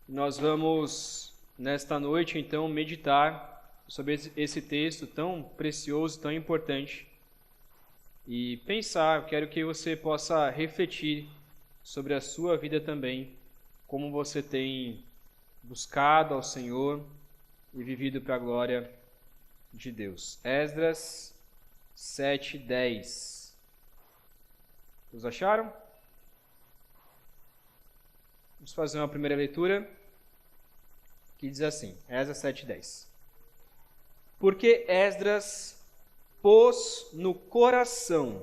Nós vamos, nesta noite, então, meditar sobre esse texto tão precioso, tão importante. E pensar, eu quero que você possa refletir sobre a sua vida também, como você tem buscado ao Senhor e vivido para a glória de Deus. Esdras 7:10. Os acharam? Vamos fazer uma primeira leitura que diz assim, Esdras 7:10. Porque Esdras pôs no coração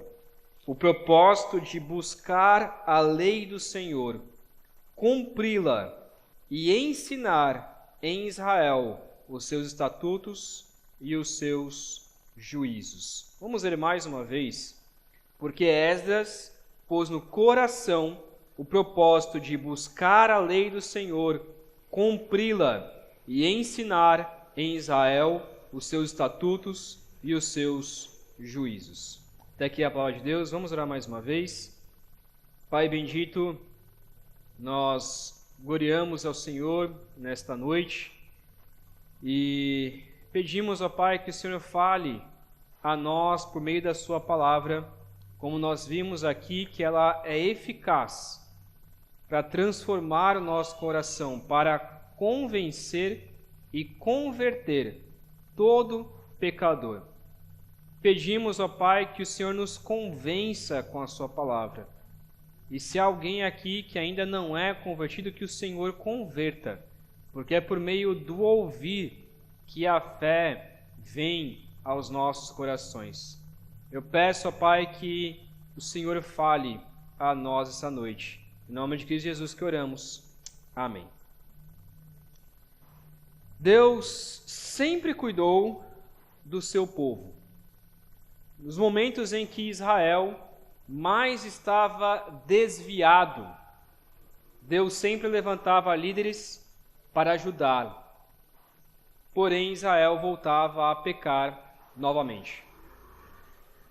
o propósito de buscar a lei do Senhor, cumpri-la e ensinar em Israel os seus estatutos e os seus juízos. Vamos ler mais uma vez. Porque Esdras pôs no coração o propósito de buscar a lei do Senhor, cumpri-la e ensinar em Israel os seus estatutos e os seus juízos. Até aqui a palavra de Deus. Vamos orar mais uma vez. Pai bendito, nós gloriamos ao Senhor nesta noite e pedimos, ó Pai, que o Senhor fale a nós por meio da sua palavra, como nós vimos aqui, que ela é eficaz para transformar o nosso coração, para convencer e converter todo pecador. Pedimos, ó Pai, que o Senhor nos convença com a sua palavra. E se há alguém aqui que ainda não é convertido, que o Senhor converta, porque é por meio do ouvir que a fé vem aos nossos corações. Eu peço, ó Pai, que o Senhor fale a nós essa noite. Em nome de Cristo Jesus que oramos. Amém. Deus sempre cuidou do seu povo. Nos momentos em que Israel mais estava desviado, Deus sempre levantava líderes para ajudá-lo. Porém, Israel voltava a pecar novamente.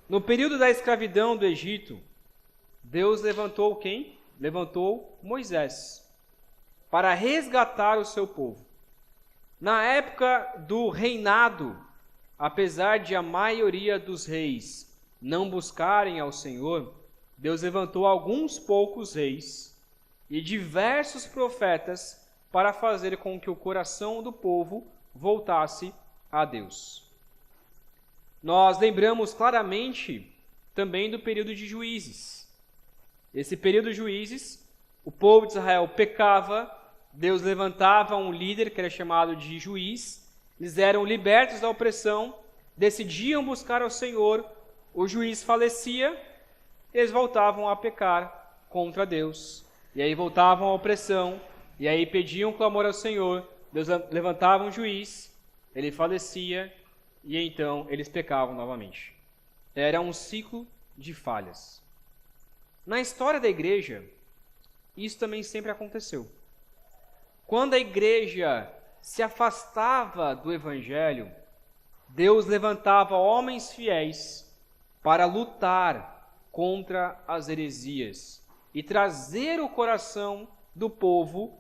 No período da escravidão do Egito, Deus levantou quem? Levantou Moisés para resgatar o seu povo. Na época do reinado, apesar de a maioria dos reis não buscarem ao Senhor, Deus levantou alguns poucos reis e diversos profetas para fazer com que o coração do povo voltasse a Deus. Nós lembramos claramente também do período de Juízes. Esse período de Juízes, o povo de Israel pecava, Deus levantava um líder que era chamado de juiz, eles eram libertos da opressão, decidiam buscar ao Senhor, o juiz falecia, eles voltavam a pecar contra Deus, e aí voltavam à opressão, e aí pediam clamor ao Senhor, Deus levantava um juiz, ele falecia, e então eles pecavam novamente. Era um ciclo de falhas. Na história da igreja, isso também sempre aconteceu. Quando a igreja se afastava do evangelho, Deus levantava homens fiéis para lutar contra as heresias e trazer o coração do povo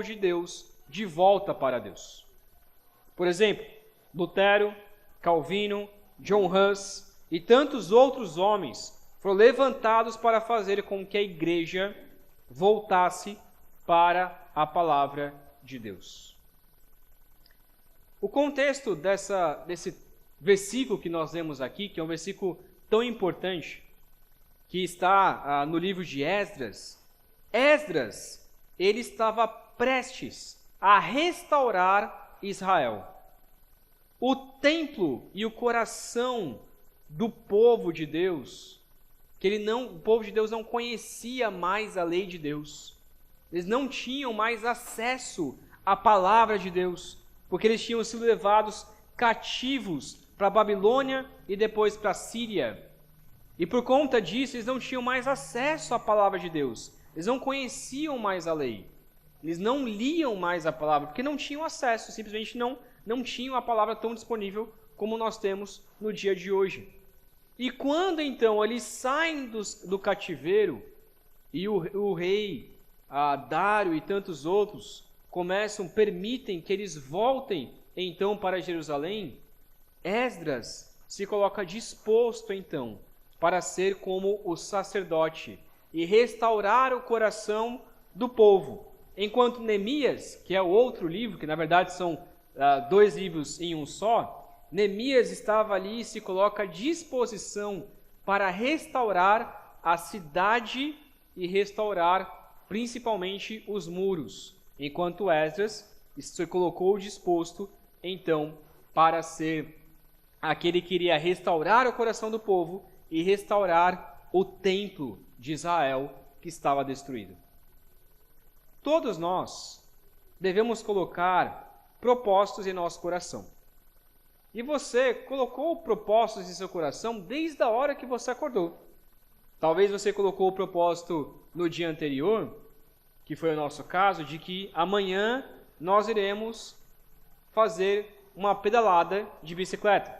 de Deus, de volta para Deus. Por exemplo, Lutero, Calvino, John Hus e tantos outros homens foram levantados para fazer com que a igreja voltasse para a palavra de Deus. O contexto desse versículo que nós lemos aqui, que é um versículo tão importante, que está no livro de Esdras, ele estava prestes a restaurar Israel. O templo e o coração do povo de Deus, o povo de Deus não conhecia mais a lei de Deus. Eles não tinham mais acesso à palavra de Deus, porque eles tinham sido levados cativos para a Babilônia e depois para a Síria. E por conta disso, eles não tinham mais acesso à palavra de Deus. Eles não conheciam mais a lei. Eles não liam mais a palavra, porque não tinham acesso, simplesmente não tinham a palavra tão disponível como nós temos no dia de hoje. E quando então eles saem do cativeiro e o rei Dário e tantos outros permitem que eles voltem então para Jerusalém, Esdras se coloca disposto então para ser como o sacerdote e restaurar o coração do povo. Enquanto Neemias, que é o outro livro, que na verdade são dois livros em um só, Neemias estava ali e se coloca à disposição para restaurar a cidade e restaurar principalmente os muros, enquanto Esdras se colocou disposto então para ser aquele que iria restaurar o coração do povo e restaurar o templo de Israel que estava destruído. Todos nós devemos colocar propósitos em nosso coração. E você colocou propósitos em seu coração desde a hora que você acordou. Talvez você colocou o propósito no dia anterior, que foi o nosso caso, de que amanhã nós iremos fazer uma pedalada de bicicleta.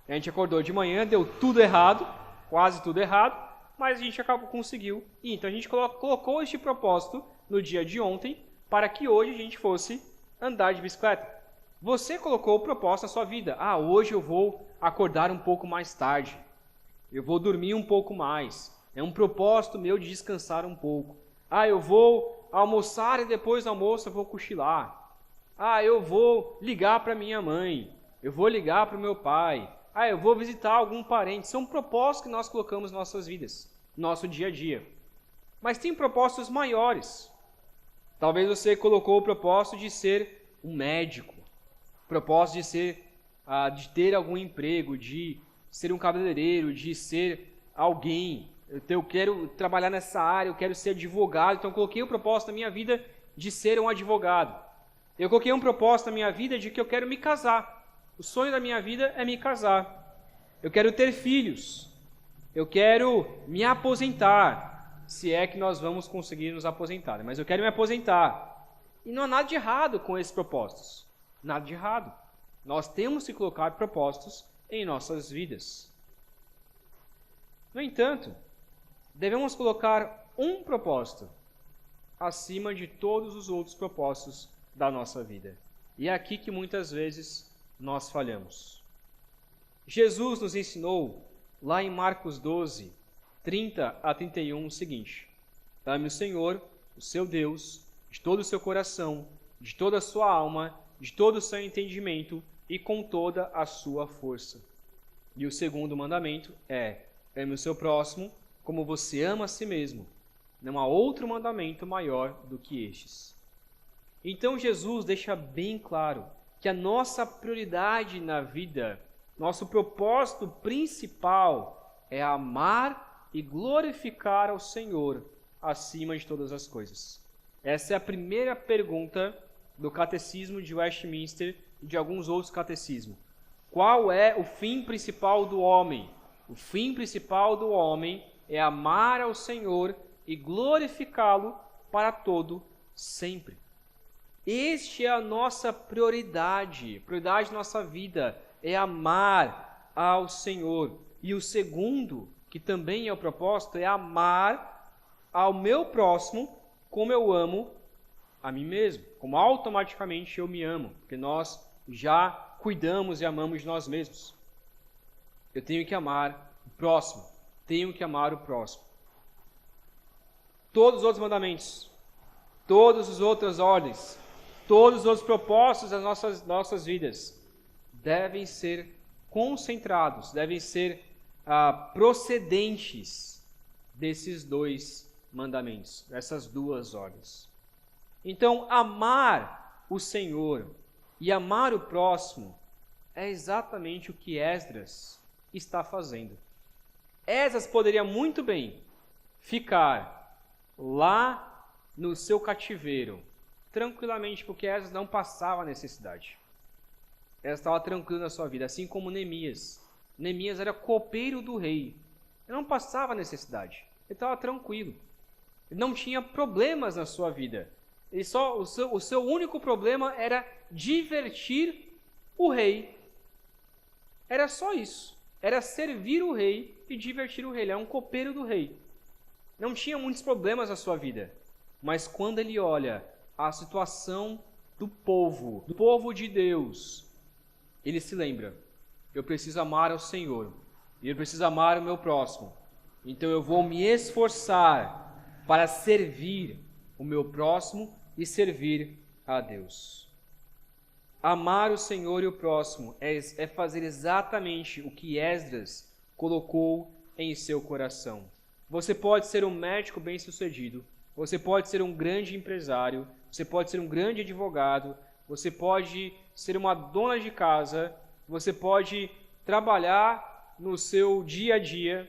A gente acordou de manhã, deu tudo errado, quase tudo errado, mas a gente conseguiu. E então a gente colocou este propósito no dia de ontem para que hoje a gente fosse andar de bicicleta. Você colocou o propósito na sua vida. Hoje eu vou acordar um pouco mais tarde. Eu vou dormir um pouco mais. É um propósito meu de descansar um pouco. Eu vou almoçar e depois do almoço eu vou cochilar. Eu vou ligar para minha mãe. Eu vou ligar para o meu pai. Eu vou visitar algum parente. São propósitos que nós colocamos em nossas vidas, no nosso dia a dia. Mas tem propósitos maiores. Talvez você colocou o propósito de ser um médico, propósito de ter algum emprego, de ser um cabeleireiro, de ser alguém. Eu quero trabalhar nessa área, eu quero ser advogado. Então eu coloquei o propósito na minha vida de ser um advogado. Eu coloquei um propósito na minha vida de que eu quero me casar. O sonho da minha vida é me casar. Eu quero ter filhos. Eu quero me aposentar, se é que nós vamos conseguir nos aposentar. Mas eu quero me aposentar. E não há nada de errado com esses propósitos. Nada de errado. Nós temos que colocar propósitos em nossas vidas. No entanto, devemos colocar um propósito acima de todos os outros propósitos da nossa vida. E é aqui que muitas vezes nós falhamos. Jesus nos ensinou, lá em Marcos 12, 30 a 31, o seguinte: ame o Senhor, o seu Deus, de todo o seu coração, de toda a sua alma, de todo o seu entendimento e com toda a sua força. E o segundo mandamento é: ame o seu próximo como você ama a si mesmo. Não há outro mandamento maior do que estes. Então Jesus deixa bem claro que a nossa prioridade na vida, nosso propósito principal é amar e glorificar ao Senhor acima de todas as coisas. Essa é a primeira pergunta do Catecismo de Westminster e de alguns outros catecismos. Qual é o fim principal do homem? O fim principal do homem é amar ao Senhor e glorificá-lo para todo sempre. Este é a nossa prioridade. A prioridade da nossa vida é amar ao Senhor. E o segundo, que também é o propósito, é amar ao meu próximo como eu amo a mim mesmo. Como automaticamente eu me amo. Porque nós já cuidamos e amamos de nós mesmos. Eu tenho que amar o próximo. Tenho que amar o próximo. Todos os outros mandamentos, todas as outras ordens, todos os outros propósitos das nossas vidas devem ser concentrados, devem ser procedentes desses dois mandamentos, dessas duas ordens. Então, amar o Senhor e amar o próximo é exatamente o que Esdras está fazendo. Esdras poderia muito bem ficar lá no seu cativeiro, tranquilamente, porque Esdras não passava necessidade. Esdras estava tranquilo na sua vida, assim como Neemias. Neemias era copeiro do rei. Ele não passava necessidade. Ele estava tranquilo. Ele não tinha problemas na sua vida. O seu único problema era divertir o rei. Era só isso. Era servir o rei e divertir o rei. Ele era um copeiro do rei. Não tinha muitos problemas na sua vida. Mas quando ele olha a situação do povo de Deus, ele se lembra: eu preciso amar ao Senhor, e eu preciso amar o meu próximo. Então eu vou me esforçar para servir o meu próximo e servir a Deus. Amar o Senhor e o próximo é fazer exatamente o que Esdras colocou em seu coração. Você pode ser um médico bem-sucedido, você pode ser um grande empresário, você pode ser um grande advogado, você pode ser uma dona de casa, você pode trabalhar no seu dia a dia,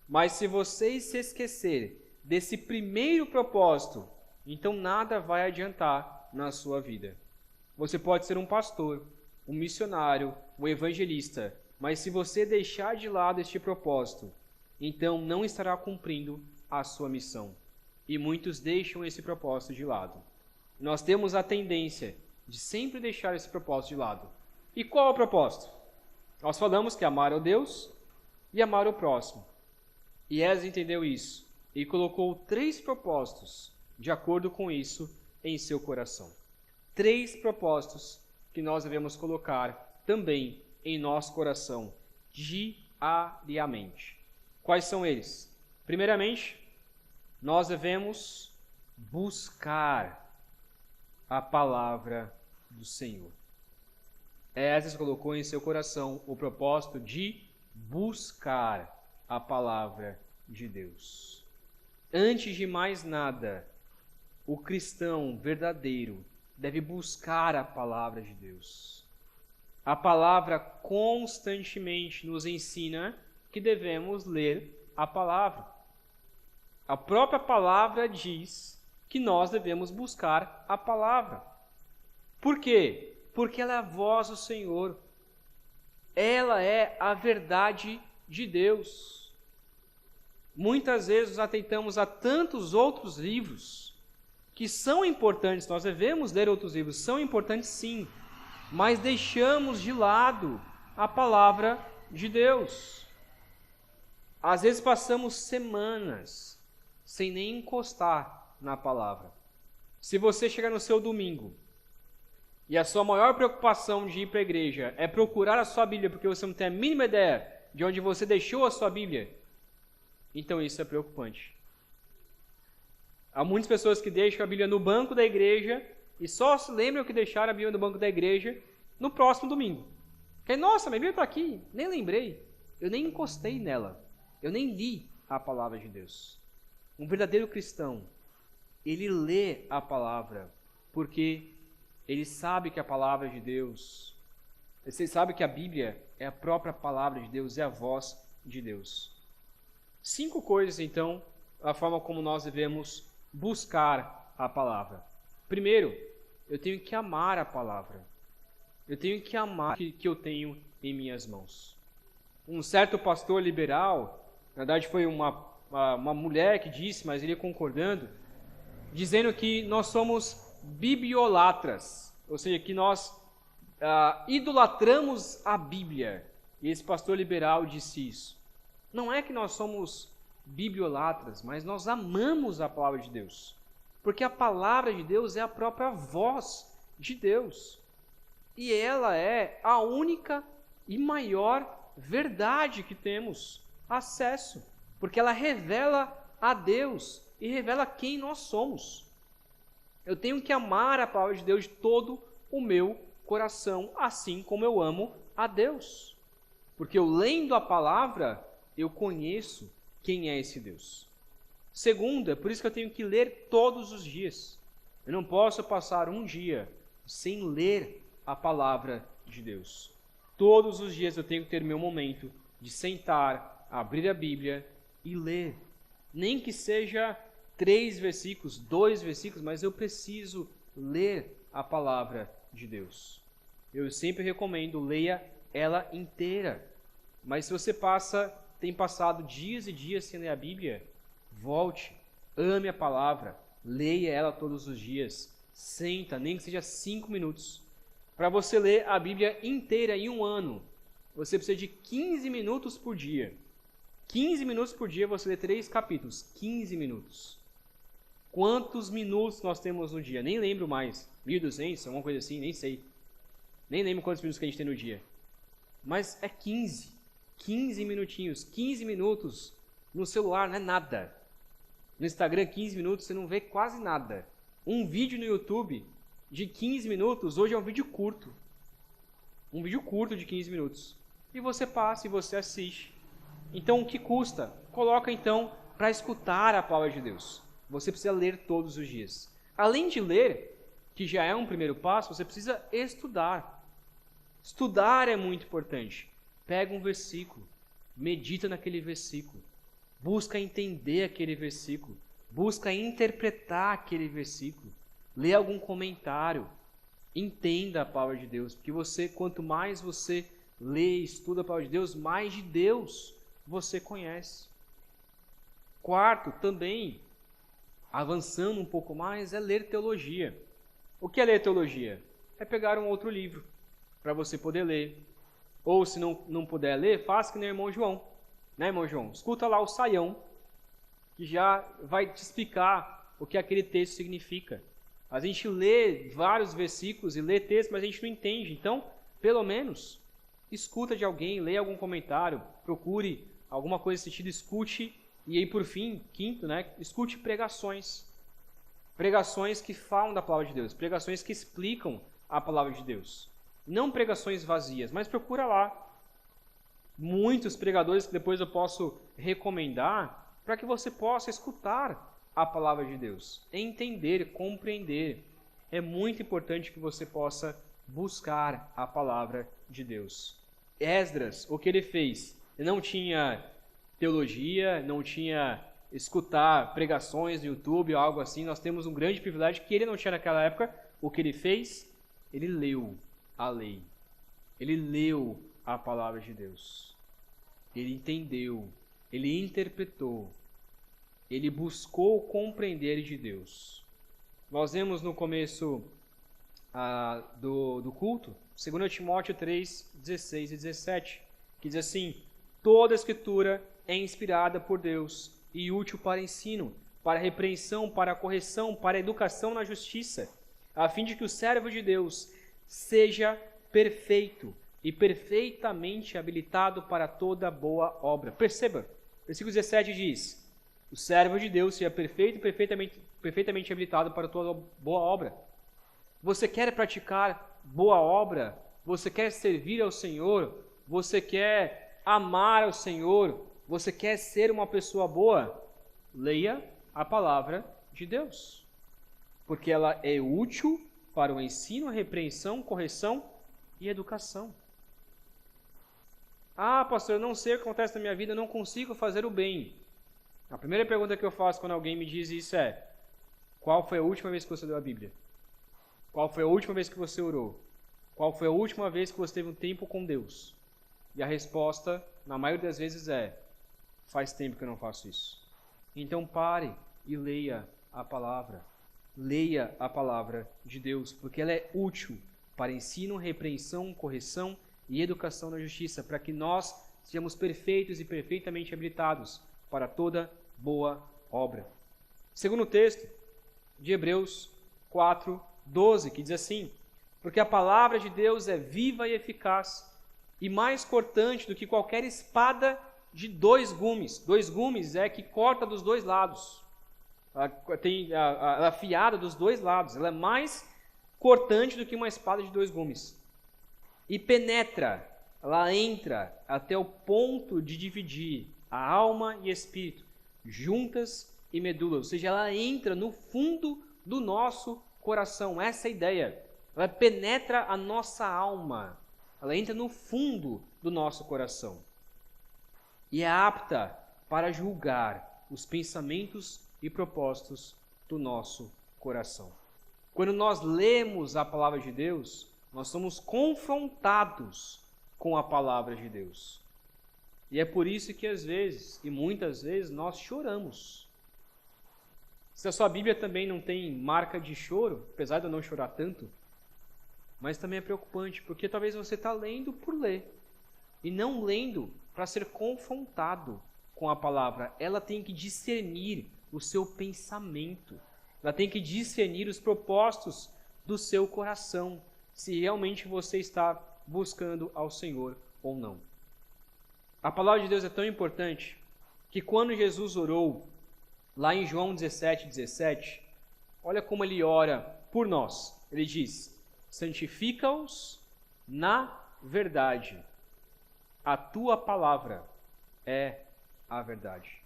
mas se você se esquecer desse primeiro propósito, então nada vai adiantar na sua vida. Você pode ser um pastor, um missionário, um evangelista, mas se você deixar de lado este propósito, então não estará cumprindo a sua missão. E muitos deixam esse propósito de lado. Nós temos a tendência de sempre deixar esse propósito de lado. E qual é o propósito? Nós falamos que amar ao Deus e amar o próximo. E Esdras entendeu isso e colocou 3 propósitos de acordo com isso em seu coração. 3 propósitos que nós devemos colocar também em nosso coração diariamente. Quais são eles? Primeiramente, nós devemos buscar a palavra do Senhor. Esdras colocou em seu coração o propósito de buscar a palavra de Deus. Antes de mais nada, o cristão verdadeiro deve buscar a palavra de Deus. A palavra constantemente nos ensina que devemos ler a palavra. A própria palavra diz que nós devemos buscar a palavra. Por quê? Porque ela é a voz do Senhor. Ela é a verdade de Deus. Muitas vezes nos atentamos a tantos outros livros que são importantes, nós devemos ler outros livros, são importantes sim, mas deixamos de lado a palavra de Deus. Às vezes passamos semanas sem nem encostar na palavra. Se você chegar no seu domingo e a sua maior preocupação de ir para a igreja é procurar a sua Bíblia porque você não tem a mínima ideia de onde você deixou a sua Bíblia, então isso é preocupante. Há muitas pessoas que deixam a Bíblia no banco da igreja e só se lembram que deixaram a Bíblia no banco da igreja no próximo domingo. Porque, nossa, minha Bíblia está aqui, nem lembrei, eu nem encostei nela, eu nem li a palavra de Deus. Um verdadeiro cristão, ele lê a palavra porque ele sabe que a palavra de Deus, ele sabe que a Bíblia é a própria palavra de Deus, é a voz de Deus. 5 coisas, então, a forma como nós devemos buscar a palavra. Primeiro, eu tenho que amar a palavra. Eu tenho que amar o que eu tenho em minhas mãos. Um certo pastor liberal, na verdade foi uma mulher que disse, mas ele concordando, dizendo que nós somos bibliolatras, ou seja, que nós idolatramos a Bíblia. E esse pastor liberal disse isso. Não é que nós somos bibliolatras, mas nós amamos a palavra de Deus. Porque a palavra de Deus é a própria voz de Deus. E ela é a única e maior verdade que temos acesso. Porque ela revela a Deus e revela quem nós somos. Eu tenho que amar a palavra de Deus de todo o meu coração, assim como eu amo a Deus. Porque eu lendo a palavra, eu conheço quem é esse Deus. Segundo, é por isso que eu tenho que ler todos os dias. Eu não posso passar um dia sem ler a palavra de Deus. Todos os dias eu tenho que ter meu momento de sentar, abrir a Bíblia e ler. Nem que seja 3 versículos, 2 versículos, mas eu preciso ler a palavra de Deus. Eu sempre recomendo, leia ela inteira. Mas se você tem passado dias e dias sem ler a Bíblia, volte, ame a palavra, leia ela todos os dias, senta, nem que seja 5 minutos. Para você ler a Bíblia inteira em um ano, você precisa de 15 minutos por dia. 15 minutos por dia você lê 3 capítulos, 15 minutos. Quantos minutos nós temos no dia? Nem lembro mais. 1.200, alguma coisa assim, nem sei. Nem lembro quantos minutos que a gente tem no dia. Mas é 15. 15 minutinhos. 15 minutos no celular não é nada. No Instagram, 15 minutos, você não vê quase nada. Um vídeo no YouTube de 15 minutos, hoje é um vídeo curto. Um vídeo curto de 15 minutos. E você passa e você assiste. Então, o que custa? Coloca, então, para escutar a palavra de Deus. Você precisa ler todos os dias. Além de ler, que já é um primeiro passo, você precisa estudar. Estudar é muito importante. Pega um versículo, medita naquele versículo, busca entender aquele versículo, busca interpretar aquele versículo, lê algum comentário, entenda a palavra de Deus, porque quanto mais você lê e estuda a palavra de Deus, mais de Deus você conhece. Quarto, também, avançando um pouco mais, é ler teologia. O que é ler teologia? É pegar um outro livro para você poder ler. Ou se não puder ler, faça que nem o irmão João. Né, irmão João? Escuta lá o Saião, que já vai te explicar o que aquele texto significa. A gente lê vários versículos e lê texto, mas a gente não entende. Então, pelo menos, escuta de alguém, lê algum comentário, procure alguma coisa nesse sentido, escute. E aí, por fim, quinto, né, escute pregações. Pregações que falam da palavra de Deus, pregações que explicam a palavra de Deus. Não pregações vazias, mas procura lá. Muitos pregadores que depois eu posso recomendar para que você possa escutar a palavra de Deus, entender, compreender. É muito importante que você possa buscar a palavra de Deus. Esdras, o que ele fez? Ele não tinha teologia, não tinha escutar pregações no YouTube ou algo assim. Nós temos um grande privilégio que ele não tinha naquela época. O que ele fez? Ele leu a lei. Ele leu a palavra de Deus. Ele entendeu. Ele interpretou. Ele buscou compreender de Deus. Nós vemos no começo do culto, 2 Timóteo 3, 16 e 17, que diz assim: toda a Escritura é inspirada por Deus e útil para ensino, para repreensão, para correção, para educação na justiça, a fim de que o servo de Deus seja perfeito e perfeitamente habilitado para toda boa obra. Perceba, versículo 17 diz: o servo de Deus seja perfeito e perfeitamente habilitado para toda boa obra. Você quer praticar boa obra? Você quer servir ao Senhor? Você quer amar ao Senhor? Você quer ser uma pessoa boa? Leia a palavra de Deus, porque ela é útil para o ensino, repreensão, correção e educação. Ah, pastor, eu não sei o que acontece na minha vida, eu não consigo fazer o bem. A primeira pergunta que eu faço quando alguém me diz isso é: qual foi a última vez que você leu a Bíblia? Qual foi a última vez que você orou? Qual foi a última vez que você teve um tempo com Deus? E a resposta, na maioria das vezes, é: faz tempo que eu não faço isso. Então pare e leia a palavra. Leia a palavra de Deus, porque ela é útil para ensino, repreensão, correção e educação na justiça, para que nós sejamos perfeitos e perfeitamente habilitados para toda boa obra. Segundo texto de Hebreus 4:12, que diz assim: porque a palavra de Deus é viva e eficaz, e mais cortante do que qualquer espada de dois gumes. Dois gumes é que corta dos dois lados. Ela é afiada dos dois lados. Ela é mais cortante do que uma espada de dois gumes. E penetra, ela entra até o ponto de dividir a alma e espírito, juntas e medula. Ou seja, ela entra no fundo do nosso coração. Essa é a ideia. Ela penetra a nossa alma. Ela entra no fundo do nosso coração. E é apta para julgar os pensamentos e propósitos do nosso coração. Quando nós lemos a palavra de Deus, nós somos confrontados com a palavra de Deus. E é por isso que às vezes, e muitas vezes, nós choramos. Se a sua Bíblia também não tem marca de choro, apesar de eu não chorar tanto, mas também é preocupante, porque talvez você está lendo por ler, e não lendo para ser confrontado com a palavra. Ela tem que discernir o seu pensamento. Ela tem que discernir os propósitos do seu coração, se realmente você está buscando ao Senhor ou não. A palavra de Deus é tão importante que quando Jesus orou, lá em João 17, olha como ele ora por nós. Ele diz: santifica-os na verdade. A tua palavra é a verdade.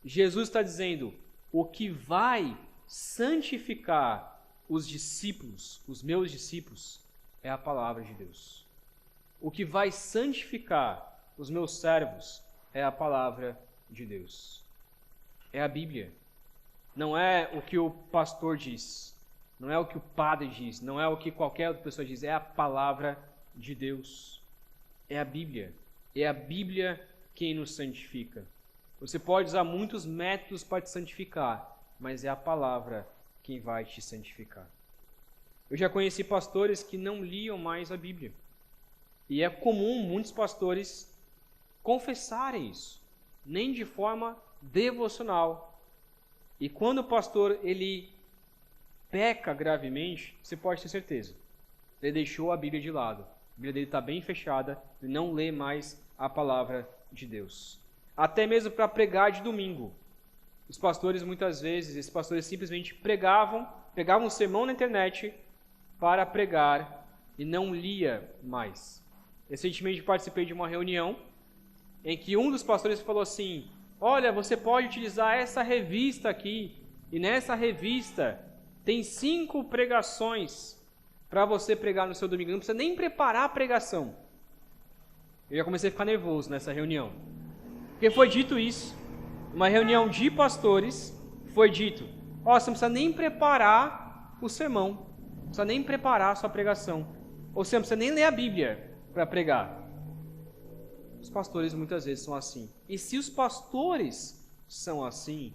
Jesus está dizendo: o que vai santificar os discípulos, os meus discípulos, é a palavra de Deus. O que vai santificar os meus servos é a palavra de Deus. É a Bíblia. Não é o que o pastor diz, não é o que o padre diz, não é o que qualquer outra pessoa diz, é a palavra de Deus. É a Bíblia. É a Bíblia quem nos santifica. Você pode usar muitos métodos para te santificar, mas é a palavra quem vai te santificar. Eu já conheci pastores que não liam mais a Bíblia. E é comum muitos pastores confessarem isso, nem de forma devocional. E quando o pastor ele peca gravemente, você pode ter certeza, ele deixou a Bíblia de lado. A Bíblia dele está bem fechada, ele não lê mais a palavra de Deus. Até mesmo para pregar de domingo. Os pastores muitas vezes, esses pastores simplesmente pegavam um sermão na internet para pregar e não lia mais. Recentemente participei de uma reunião em que um dos pastores falou assim: olha, você pode utilizar essa revista aqui, e nessa revista tem 5 pregações para você pregar no seu domingo. Não precisa nem preparar a pregação. Eu já comecei a ficar nervoso nessa reunião. Porque foi dito isso, uma reunião de pastores, foi dito: ó, você não precisa nem preparar o sermão, não precisa nem preparar a sua pregação, ou você não precisa nem ler a Bíblia para pregar. Os pastores muitas vezes são assim. E se os pastores são assim,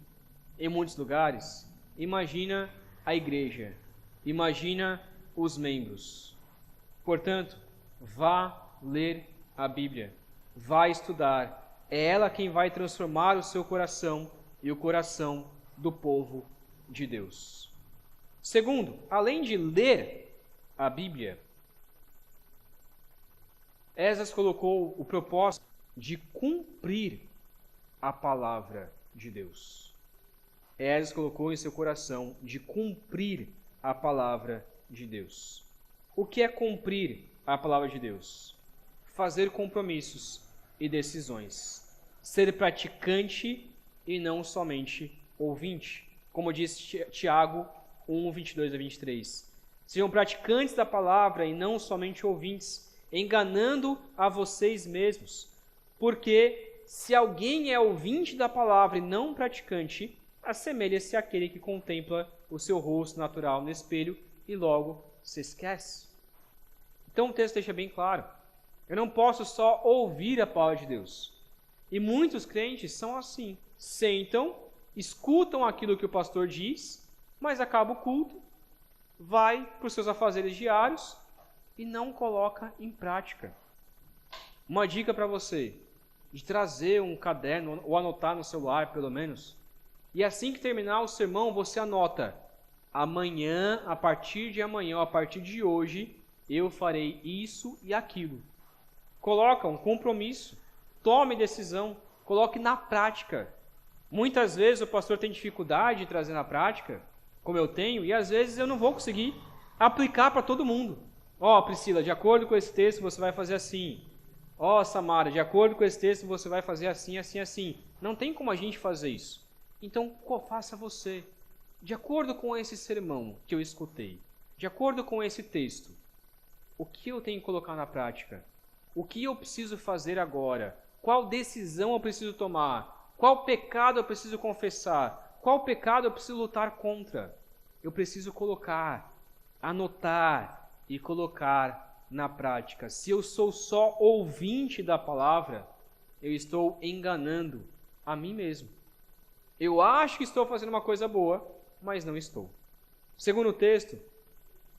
em muitos lugares, imagina a igreja, imagina os membros. Portanto, vá ler a Bíblia, vá estudar. É ela quem vai transformar o seu coração e o coração do povo de Deus. Segundo, além de ler a Bíblia, Esdras colocou o propósito de cumprir a palavra de Deus. Esdras colocou em seu coração de cumprir a palavra de Deus. O que é cumprir a palavra de Deus? Fazer compromissos e decisões. Ser praticante e não somente ouvinte. Como diz Tiago 1, 22 a 23. Sejam praticantes da palavra e não somente ouvintes, enganando a vocês mesmos. Porque se alguém é ouvinte da palavra e não praticante, assemelha-se àquele que contempla o seu rosto natural no espelho e logo se esquece. Então o texto deixa bem claro. Eu não posso só ouvir a palavra de Deus. E muitos crentes são assim. Sentam, escutam aquilo que o pastor diz, mas acaba o culto, vai para os seus afazeres diários e não coloca em prática. Uma dica para você, de trazer um caderno ou anotar no celular pelo menos, e assim que terminar o sermão você anota: amanhã, a partir de amanhã, ou a partir de hoje, eu farei isso e aquilo. Coloca um compromisso, tome decisão, coloque na prática. Muitas vezes o pastor tem dificuldade de trazer na prática, como eu tenho, e às vezes eu não vou conseguir aplicar para todo mundo. Ó, Priscila, de acordo com esse texto você vai fazer assim. Ó, Samara, de acordo com esse texto você vai fazer assim, assim, assim. Não tem como a gente fazer isso. Então, faça você. De acordo com esse sermão que eu escutei, de acordo com esse texto, o que eu tenho que colocar na prática? O que eu preciso fazer agora? Qual decisão eu preciso tomar? Qual pecado eu preciso confessar? Qual pecado eu preciso lutar contra? Eu preciso colocar, anotar e colocar na prática. Se eu sou só ouvinte da palavra, eu estou enganando a mim mesmo. Eu acho que estou fazendo uma coisa boa, mas não estou. Segundo o texto,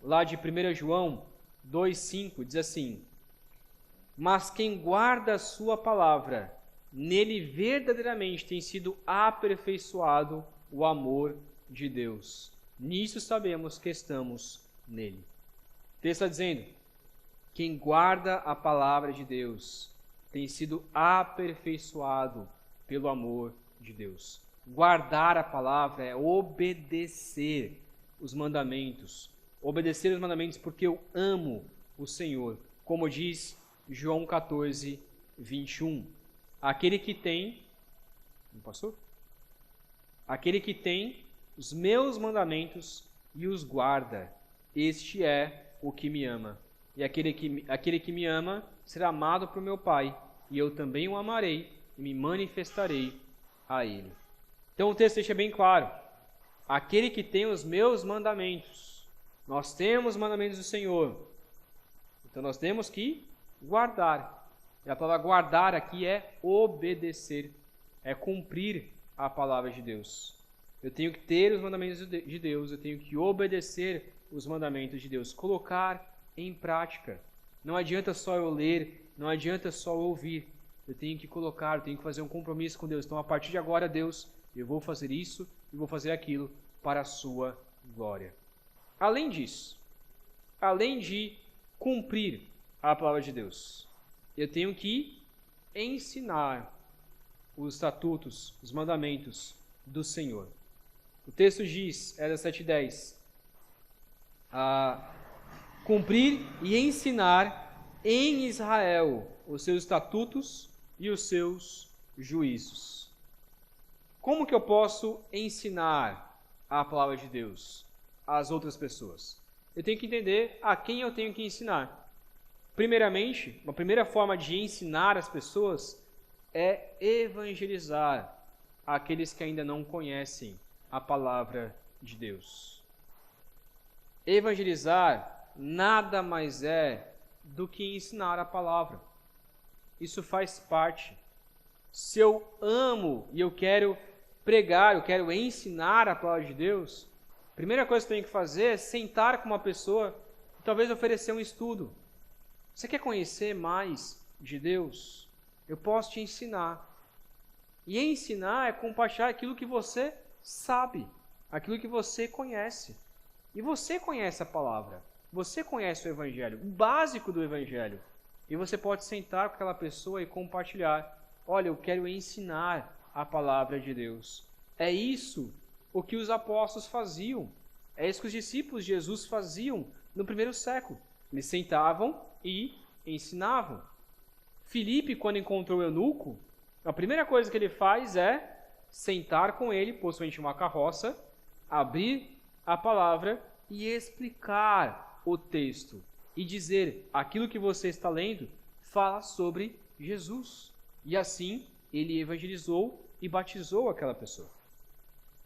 lá de 1 João 2,5, diz assim: mas quem guarda a sua palavra, nele verdadeiramente tem sido aperfeiçoado o amor de Deus. Nisso sabemos que estamos nele. O texto está dizendo: quem guarda a palavra de Deus tem sido aperfeiçoado pelo amor de Deus. Guardar a palavra é obedecer os mandamentos. Obedecer os mandamentos porque eu amo o Senhor. Como diz João 14, 21. Aquele que tem... Não passou? Aquele que tem os meus mandamentos e os guarda, este é o que me ama. E aquele que me ama será amado por meu Pai, e eu também o amarei e me manifestarei a ele. Então o texto deixa bem claro: aquele que tem os meus mandamentos. Nós temos os mandamentos do Senhor, então nós temos que guardar. E a palavra guardar aqui é obedecer, é cumprir a palavra de Deus. Eu tenho que ter os mandamentos de Deus, eu tenho que obedecer os mandamentos de Deus, colocar em prática. Não adianta só eu ler, não adianta só eu ouvir. Eu tenho que colocar, eu tenho que fazer um compromisso com Deus. Então, a partir de agora, Deus, eu vou fazer isso e vou fazer aquilo para a sua glória. Além disso, além de cumprir a palavra de Deus, eu tenho que ensinar os estatutos, os mandamentos do Senhor. O texto diz, Esdras 7:10, cumprir e ensinar em Israel os seus estatutos e os seus juízos. Como que eu posso ensinar a palavra de Deus às outras pessoas? Eu tenho que entender a quem eu tenho que ensinar. Primeiramente, uma primeira forma de ensinar as pessoas é evangelizar aqueles que ainda não conhecem a palavra de Deus. Evangelizar nada mais é do que ensinar a palavra. Isso faz parte. Se eu amo e eu quero pregar, eu quero ensinar a palavra de Deus, a primeira coisa que eu tenho que fazer é sentar com uma pessoa e talvez oferecer um estudo. Você quer conhecer mais de Deus? Eu posso te ensinar. E ensinar é compartilhar aquilo que você sabe, aquilo que você conhece. E você conhece a palavra, você conhece o Evangelho, o básico do Evangelho. E você pode sentar com aquela pessoa e compartilhar. Olha, eu quero ensinar a palavra de Deus. É isso o que os apóstolos faziam. É isso que os discípulos de Jesus faziam no primeiro século. Eles sentavam e ensinavam. Filipe, quando encontrou o eunuco, a primeira coisa que ele faz é sentar com ele, possuinte uma carroça, abrir a palavra e explicar o texto. E dizer, aquilo que você está lendo fala sobre Jesus. E assim, ele evangelizou e batizou aquela pessoa.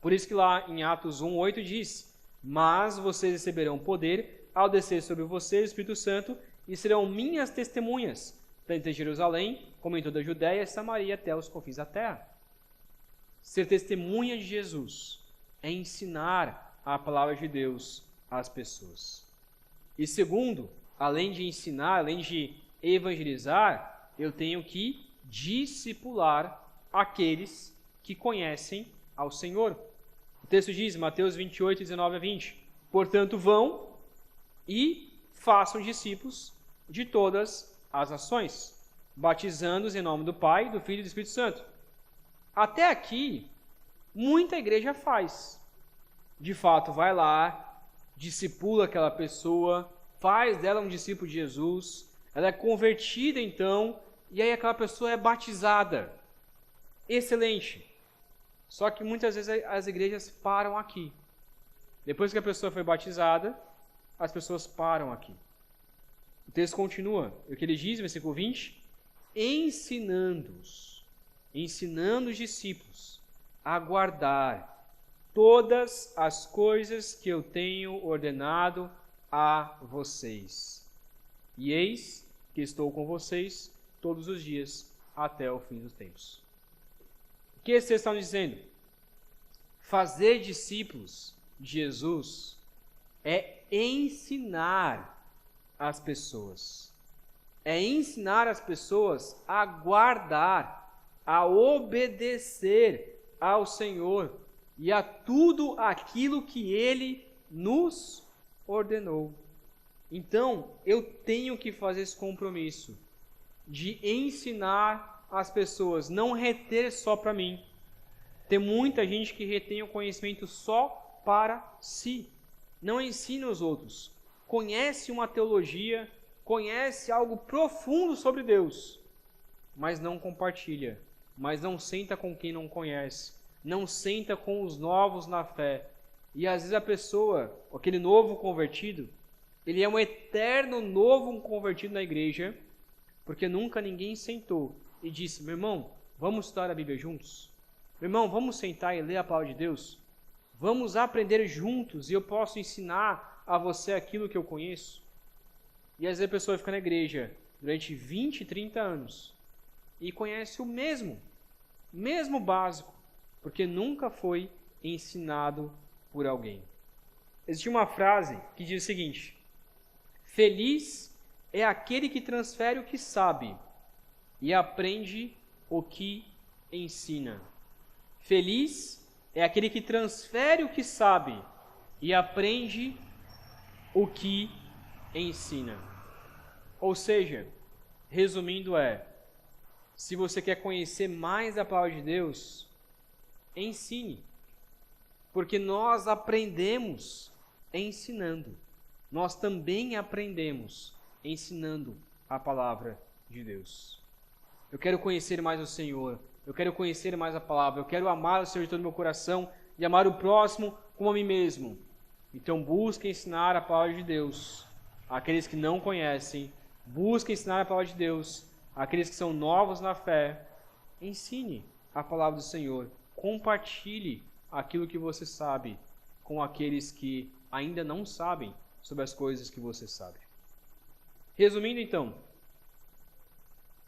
Por isso que lá em Atos 1:8 diz: mas vocês receberão poder ao descer sobre vocês o Espírito Santo e serão minhas testemunhas, tanto em Jerusalém como em toda a Judéia e Samaria até os confins da terra. Ser testemunha de Jesus é ensinar a palavra de Deus às pessoas. E segundo, além de ensinar, além de evangelizar, eu tenho que discipular aqueles que conhecem ao Senhor. O texto diz, Mateus 28:19-20, portanto vão e façam discípulos de todas as nações, batizando-os em nome do Pai, do Filho e do Espírito Santo. Até aqui, muita igreja faz. De fato, vai lá, discipula aquela pessoa, faz dela um discípulo de Jesus, ela é convertida então, e aí aquela pessoa é batizada. Excelente. Só que muitas vezes as igrejas param aqui. Depois que a pessoa foi batizada, as pessoas param aqui. O texto continua. O que ele diz, versículo 20? Ensinando os discípulos a guardar todas as coisas que eu tenho ordenado a vocês. E eis que estou com vocês todos os dias até o fim dos tempos. O que esse texto está nos dizendo? Fazer discípulos de Jesus é ensinar as pessoas. É ensinar as pessoas a guardar, a obedecer ao Senhor e a tudo aquilo que Ele nos ordenou. Então, eu tenho que fazer esse compromisso de ensinar as pessoas, não reter só para mim. Tem muita gente que retém o conhecimento só para si, não ensina os outros. Conhece uma teologia, conhece algo profundo sobre Deus, mas não compartilha, mas não senta com quem não conhece, não senta com os novos na fé. E às vezes a pessoa, aquele novo convertido, ele é um eterno novo convertido na igreja, porque nunca ninguém sentou e disse: meu irmão, vamos estudar a Bíblia juntos? Meu irmão, vamos sentar e ler a palavra de Deus? Vamos aprender juntos e eu posso ensinar a você aquilo que eu conheço? E às vezes a pessoa fica na igreja durante 20, 30 anos e conhece o mesmo básico, porque nunca foi ensinado por alguém. Existe uma frase que diz o seguinte: feliz é aquele que transfere o que sabe e aprende o que ensina. Feliz é aquele que transfere o que sabe e aprende o que ensina. Ou seja, resumindo se você quer conhecer mais a palavra de Deus, ensine. Porque nós aprendemos ensinando. Nós também aprendemos ensinando a palavra de Deus. Eu quero conhecer mais o Senhor. Eu quero conhecer mais a palavra. Eu quero amar o Senhor de todo o meu coração e amar o próximo como a mim mesmo. Então busque ensinar a palavra de Deus àqueles que não conhecem. Busque ensinar a palavra de Deus àqueles que são novos na fé. Ensine a palavra do Senhor. Compartilhe aquilo que você sabe com aqueles que ainda não sabem sobre as coisas que você sabe. Resumindo então,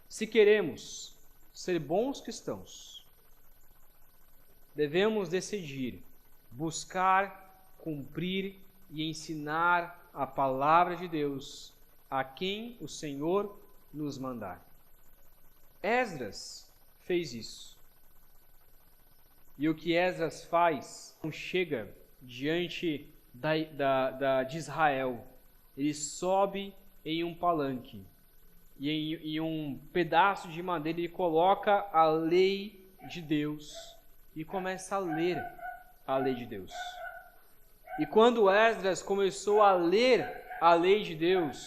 se queremos ser bons cristãos, devemos decidir buscar, cumprir e ensinar a palavra de Deus a quem o Senhor nos mandar. Esdras fez isso. E o que Esdras faz, chega diante de Israel, ele sobe em um palanque e em um pedaço de madeira ele coloca a lei de Deus e começa a ler a lei de Deus. E quando Esdras começou a ler a lei de Deus,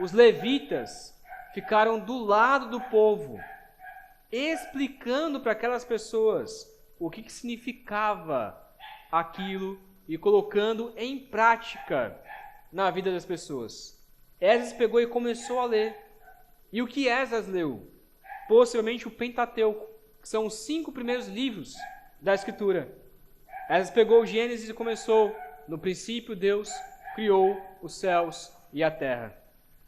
os levitas ficaram do lado do povo, explicando para aquelas pessoas o que significava aquilo e colocando em prática na vida das pessoas. Esdras pegou e começou a ler. E o que Esdras leu? Possivelmente o Pentateuco, que são os 5 primeiros livros da Escritura. Esdras pegou o Gênesis e começou: no princípio Deus criou os céus e a terra.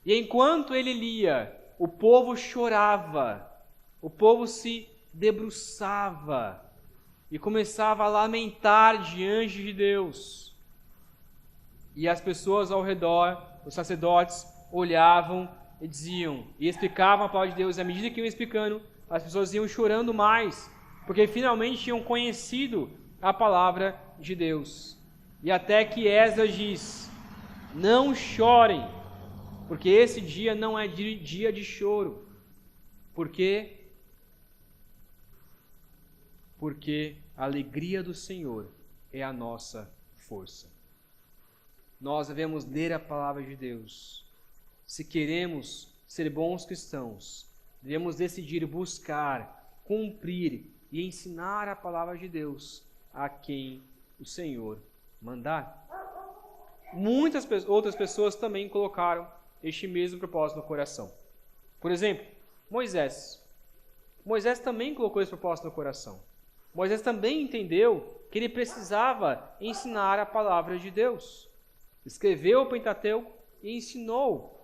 E enquanto ele lia, o povo chorava, o povo se debruçava e começava a lamentar diante de Deus. E as pessoas ao redor, os sacerdotes, olhavam e diziam, e explicavam a palavra de Deus. E à medida que iam explicando, as pessoas iam chorando mais, porque finalmente tinham conhecido a palavra de Deus. E até que Esdras diz: não chorem, porque esse dia não é dia de choro. Por quê? Porque a alegria do Senhor é a nossa força. Nós devemos ler a palavra de Deus. Se queremos ser bons cristãos, devemos decidir buscar, cumprir e ensinar a palavra de Deus a quem o Senhor mandar. Muitas outras pessoas também colocaram este mesmo propósito no coração. Por exemplo, Moisés. Moisés também colocou esse propósito no coração. Moisés também entendeu que ele precisava ensinar a palavra de Deus. Escreveu o Pentateuco e ensinou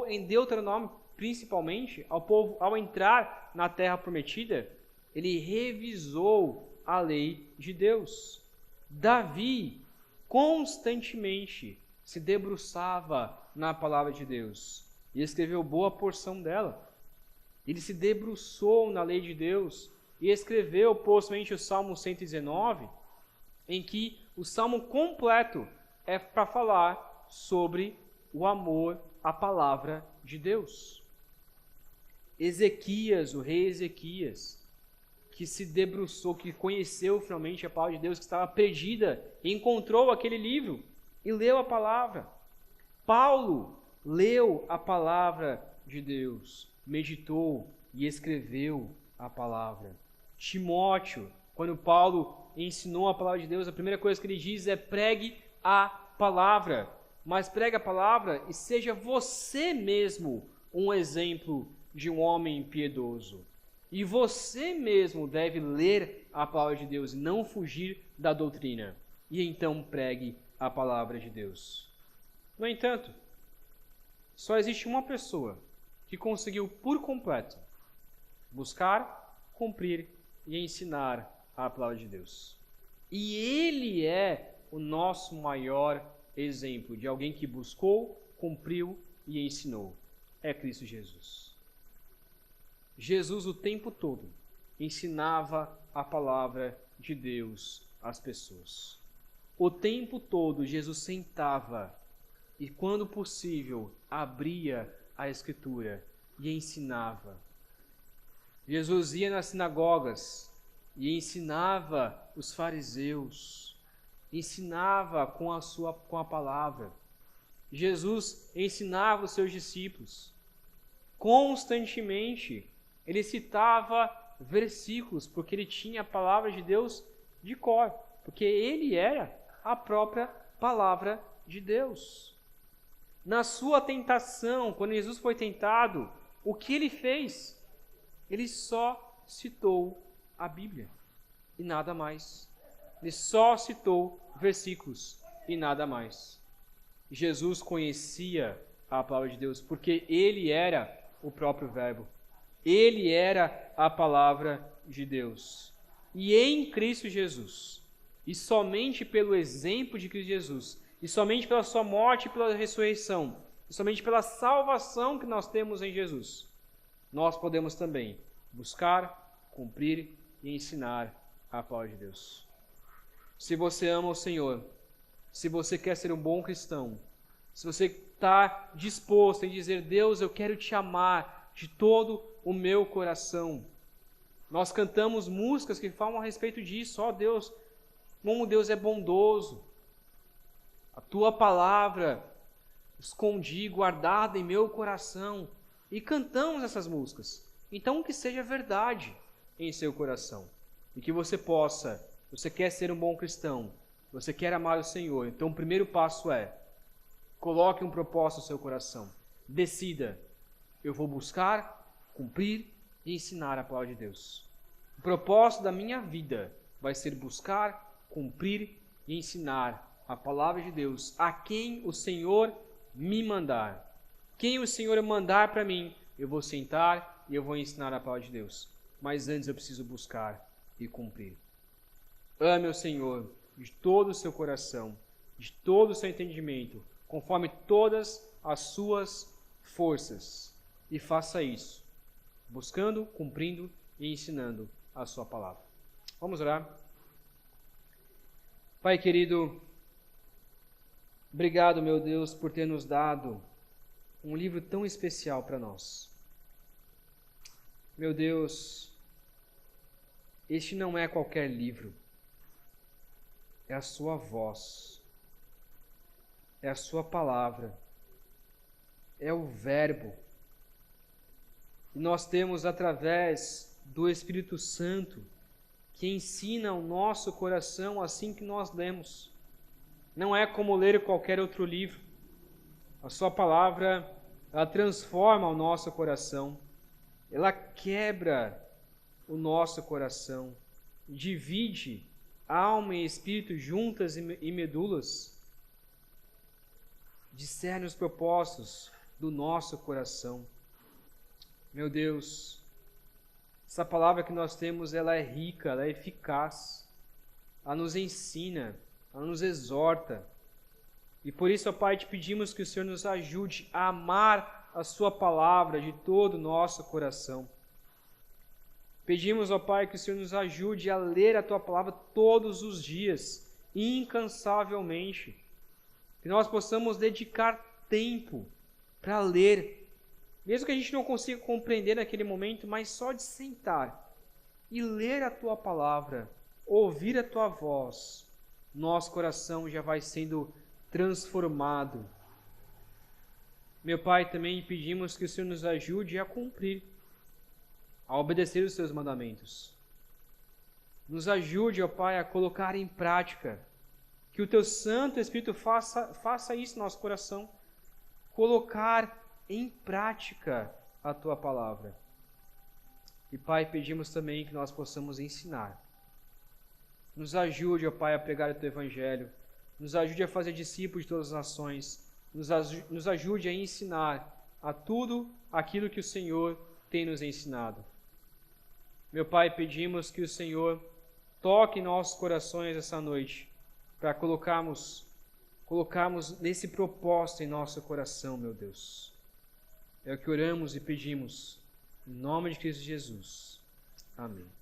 em Deuteronômio, principalmente, ao povo, ao entrar na terra prometida, ele revisou a lei de Deus. Davi constantemente se debruçava na palavra de Deus e escreveu boa porção dela. Ele se debruçou na lei de Deus e escreveu possivelmente o Salmo 119, em que o salmo completo é para falar sobre o amor à palavra de Deus. Ezequias, o rei Ezequias, que se debruçou, que conheceu finalmente a palavra de Deus, que estava perdida, encontrou aquele livro e leu a palavra. Paulo leu a palavra de Deus, meditou e escreveu a palavra. Timóteo, quando Paulo ensinou a palavra de Deus, a primeira coisa que ele diz é: pregue a palavra. Mas pregue a palavra e seja você mesmo um exemplo de um homem piedoso. E você mesmo deve ler a palavra de Deus e não fugir da doutrina. E então pregue a palavra de Deus. No entanto, só existe uma pessoa que conseguiu por completo buscar, cumprir e ensinar a palavra de Deus. E ele é o nosso maior exemplo de alguém que buscou, cumpriu e ensinou. É Cristo Jesus. Jesus o tempo todo ensinava a palavra de Deus às pessoas. O tempo todo Jesus sentava e, quando possível, abria a Escritura e ensinava. Jesus ia nas sinagogas e ensinava os fariseus, ensinava com a palavra. Jesus ensinava os seus discípulos. Constantemente, ele citava versículos, porque ele tinha a palavra de Deus de cor, porque ele era a própria palavra de Deus. Na sua tentação, quando Jesus foi tentado, o que ele fez? Ele só citou a Bíblia e nada mais. Ele só citou versículos e nada mais. Jesus conhecia a palavra de Deus porque ele era o próprio Verbo. Ele era a palavra de Deus. E em Cristo Jesus, e somente pelo exemplo de Cristo Jesus, e somente pela sua morte e pela ressurreição, e somente pela salvação que nós temos em Jesus, nós podemos também buscar, cumprir e ensinar a palavra de Deus. Se você ama o Senhor, se você quer ser um bom cristão, se você está disposto em dizer: Deus, eu quero te amar de todo o meu coração. Nós cantamos músicas que falam a respeito disso. Ó Deus, como Deus é bondoso. A tua palavra escondi, guardada em meu coração. E cantamos essas músicas. Então que seja verdade em seu coração. E que você possa, você quer ser um bom cristão, você quer amar o Senhor. Então o primeiro passo é: coloque um propósito no seu coração. Decida: eu vou buscar, cumprir e ensinar a palavra de Deus. O propósito da minha vida vai ser buscar, cumprir e ensinar a palavra de Deus a quem o Senhor me mandar. Quem o Senhor mandar para mim, eu vou sentar e eu vou ensinar a palavra de Deus. Mas antes eu preciso buscar e cumprir. Ame o Senhor de todo o seu coração, de todo o seu entendimento, conforme todas as suas forças. E faça isso, buscando, cumprindo e ensinando a sua palavra. Vamos orar. Pai querido, obrigado, meu Deus, por ter nos dado um livro tão especial para nós. Meu Deus, este não é qualquer livro. É a sua voz. É a sua palavra. É o Verbo. E nós temos, através do Espírito Santo, que ensina o nosso coração assim que nós lemos. Não é como ler qualquer outro livro. A sua palavra, ela transforma o nosso coração. Ela quebra o nosso coração. Divide alma e espírito juntas e medulas. Discerne os propósitos do nosso coração. Meu Deus, essa palavra que nós temos, ela é rica, ela é eficaz. Ela nos ensina, ela nos exorta. E por isso, ó Pai, te pedimos que o Senhor nos ajude a amar a sua palavra de todo o nosso coração. Pedimos, ó Pai, que o Senhor nos ajude a ler a Tua palavra todos os dias, incansavelmente. Que nós possamos dedicar tempo para ler, mesmo que a gente não consiga compreender naquele momento, mas só de sentar e ler a Tua palavra, ouvir a Tua voz, nosso coração já vai sendo transformado. Meu Pai, também pedimos que o Senhor nos ajude a cumprir, a obedecer os Seus mandamentos. Nos ajude, ó Pai, a colocar em prática, que o Teu Santo Espírito faça isso no nosso coração, colocar em prática a Tua palavra. E Pai, pedimos também que nós possamos ensinar. Nos ajude, ó Pai, a pregar o Teu Evangelho, nos ajude a fazer discípulos de todas as nações, nos ajude a ensinar a tudo aquilo que o Senhor tem nos ensinado. Meu Pai, pedimos que o Senhor toque em nossos corações essa noite, para colocarmos nesse propósito em nosso coração, meu Deus. É o que oramos e pedimos, em nome de Cristo Jesus. Amém.